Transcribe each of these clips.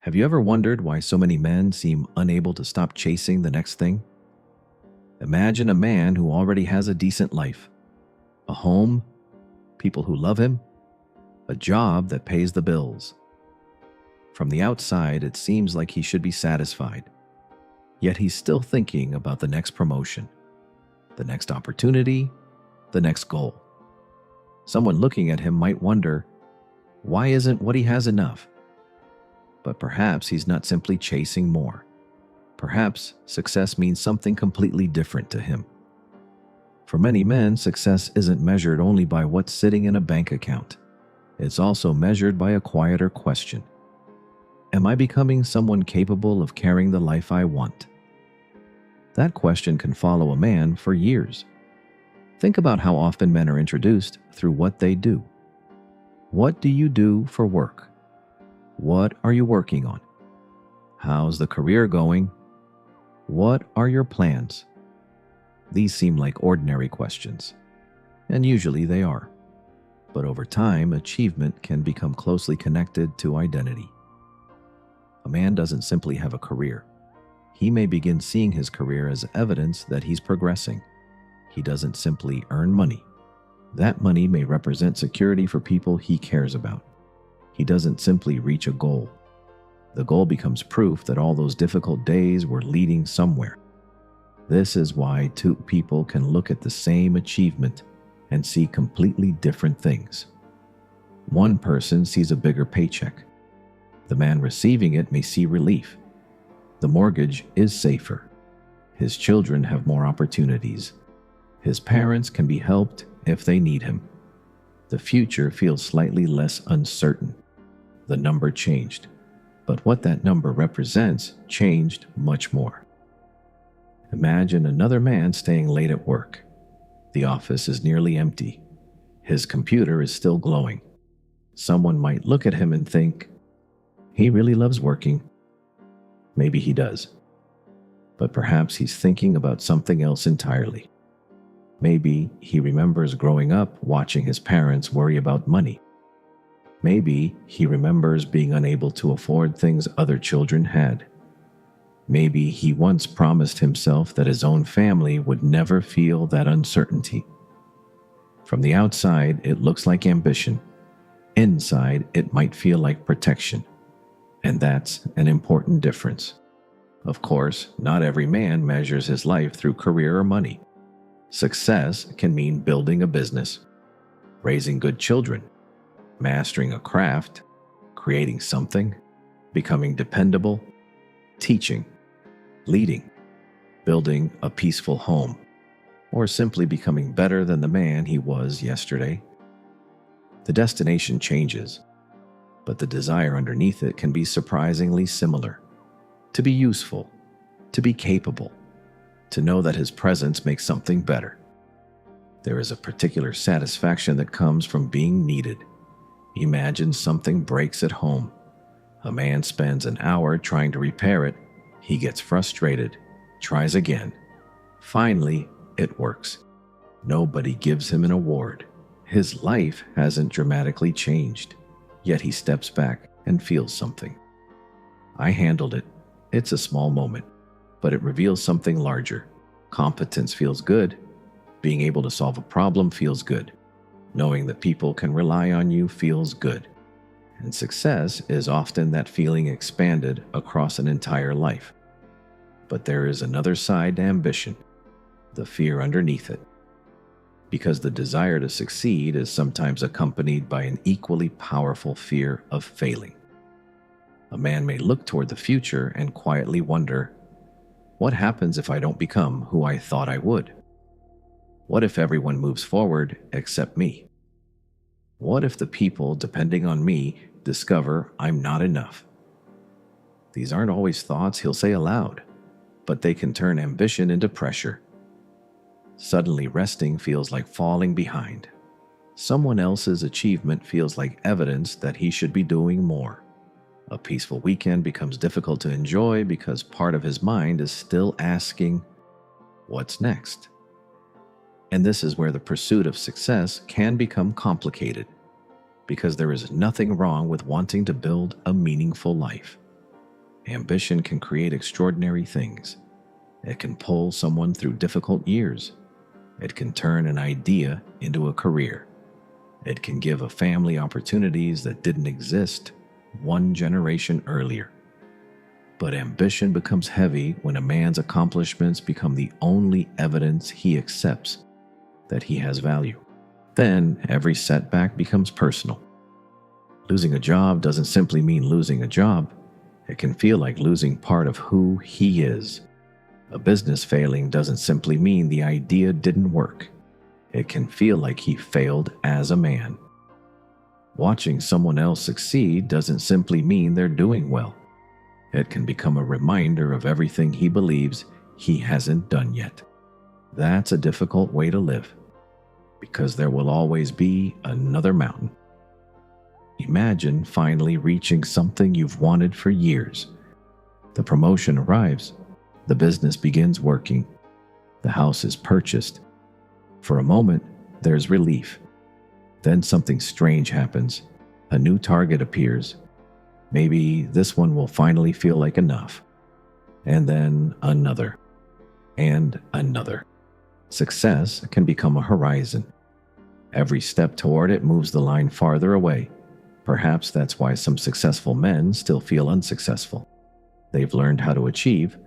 Have you ever wondered why so many men seem unable to stop chasing the next thing? Imagine a man who already has a decent life, a home, people who love him, a job that pays the bills. From the outside, it seems like he should be satisfied, yet he's still thinking about the next promotion, the next opportunity, the next goal. Someone looking at him might wonder, why isn't what he has enough? But perhaps he's not simply chasing more. Perhaps success means something completely different to him. For many men, success isn't measured only by what's sitting in a bank account. It's also measured by a quieter question. Am I becoming someone capable of carrying the life I want? That question can follow a man for years. Think about how often men are introduced through what they do. What do you do for work? What are you working on? How's the career going? What are your plans? These seem like ordinary questions, and usually they are. But over time, achievement can become closely connected to identity. A man doesn't simply have a career. He may begin seeing his career as evidence that he's progressing. He doesn't simply earn money. That money may represent security for people he cares about. He doesn't simply reach a goal. The goal becomes proof that all those difficult days were leading somewhere. This is why two people can look at the same achievement and see completely different things. One person sees a bigger paycheck. The man receiving it may see relief. The mortgage is safer. His children have more opportunities. His parents can be helped if they need him. The future feels slightly less uncertain. The number changed, but what that number represents changed much more. Imagine another man staying late at work. The office is nearly empty. His computer is still glowing. Someone might look at him and think, he really loves working. Maybe he does. But perhaps he's thinking about something else entirely. Maybe he remembers growing up watching his parents worry about money. Maybe he remembers being unable to afford things other children had. Maybe he once promised himself that his own family would never feel that uncertainty. From the outside, it looks like ambition. Inside, it might feel like protection. And that's an important difference. Of course, not every man measures his life through career or money. Success can mean building a business, raising good children, mastering a craft, creating something, becoming dependable, teaching, leading, building a peaceful home, or simply becoming better than the man he was yesterday. The destination changes, but the desire underneath it can be surprisingly similar. To be useful, to be capable, to know that his presence makes something better. There is a particular satisfaction that comes from being needed. Imagine something breaks at home. A man spends an hour trying to repair it. He gets frustrated, tries again. Finally, it works. Nobody gives him an award. His life hasn't dramatically changed, yet he steps back and feels something. I handled it. It's a small moment, but it reveals something larger. Competence feels good. Being able to solve a problem feels good. Knowing that people can rely on you feels good. And success is often that feeling expanded across an entire life. But there is another side to ambition, the fear underneath it. Because the desire to succeed is sometimes accompanied by an equally powerful fear of failing. A man may look toward the future and quietly wonder, what happens if I don't become who I thought I would? What if everyone moves forward except me? What if the people depending on me discover I'm not enough? These aren't always thoughts he'll say aloud, but they can turn ambition into pressure. Suddenly resting feels like falling behind. Someone else's achievement feels like evidence that he should be doing more. A peaceful weekend becomes difficult to enjoy because part of his mind is still asking, what's next? And this is where the pursuit of success can become complicated, because there is nothing wrong with wanting to build a meaningful life. Ambition can create extraordinary things. It can pull someone through difficult years. It can turn an idea into a career. It can give a family opportunities that didn't exist one generation earlier. But ambition becomes heavy when a man's accomplishments become the only evidence he accepts that he has value. Then every setback becomes personal. Losing a job doesn't simply mean losing a job. It can feel like losing part of who he is. A business failing doesn't simply mean the idea didn't work. It can feel like he failed as a man. Watching someone else succeed doesn't simply mean they're doing well. It can become a reminder of everything he believes he hasn't done yet. That's a difficult way to live, because there will always be another mountain. Imagine finally reaching something you've wanted for years. The promotion arrives. The business begins working. The house is purchased. For a moment, there's relief. Then something strange happens. A new target appears. Maybe this one will finally feel like enough. And then another. And another. Success can become a horizon. Every step toward it moves the line farther away. Perhaps that's why some successful men still feel unsuccessful. They've learned how to achieve,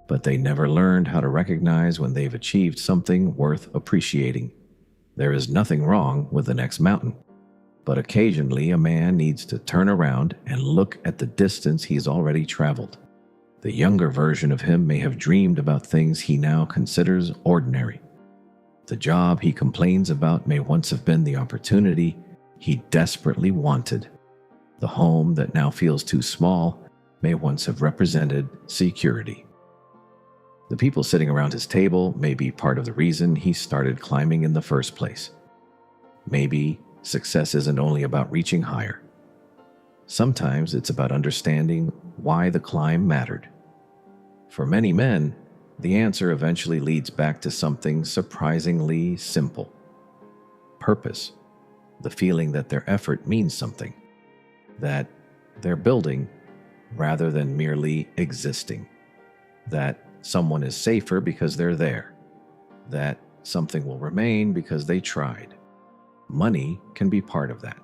but they never learned how to recognize when they've achieved something worth appreciating. There is nothing wrong with the next mountain, but occasionally a man needs to turn around and look at the distance he's already traveled. The younger version of him may have dreamed about things he now considers ordinary. The job he complains about may once have been the opportunity he desperately wanted. The home that now feels too small may once have represented security. The people sitting around his table may be part of the reason he started climbing in the first place. Maybe success isn't only about reaching higher. Sometimes it's about understanding why the climb mattered. For many men, the answer eventually leads back to something surprisingly simple: purpose. The feeling that their effort means something, that they're building rather than merely existing, that someone is safer because they're there, that something will remain because they tried. Money can be part of that.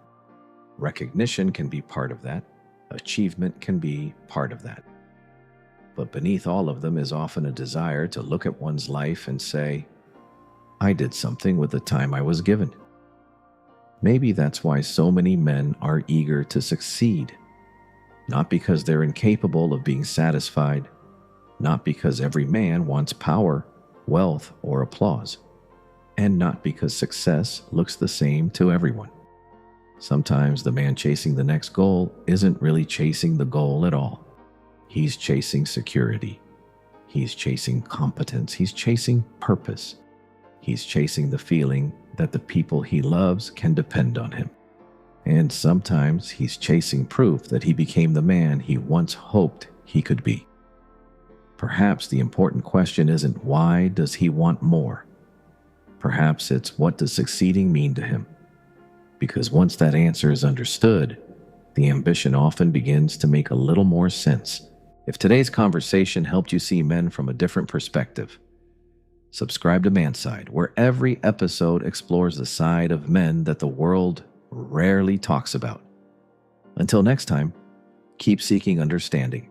Recognition can be part of that. Achievement can be part of that. But beneath all of them is often a desire to look at one's life and say, I did something with the time I was given. Maybe that's why so many men are eager to succeed. Not because they're incapable of being satisfied, not because every man wants power, wealth, or applause, and not because success looks the same to everyone. Sometimes the man chasing the next goal isn't really chasing the goal at all. He's chasing security. He's chasing competence. He's chasing purpose. He's chasing the feeling that the people he loves can depend on him. And sometimes he's chasing proof that he became the man he once hoped he could be. Perhaps the important question isn't why does he want more? Perhaps it's what does succeeding mean to him? Because once that answer is understood, the ambition often begins to make a little more sense. If today's conversation helped you see men from a different perspective, subscribe to ManSide, where every episode explores the side of men that the world rarely talks about. Until next time, keep seeking understanding.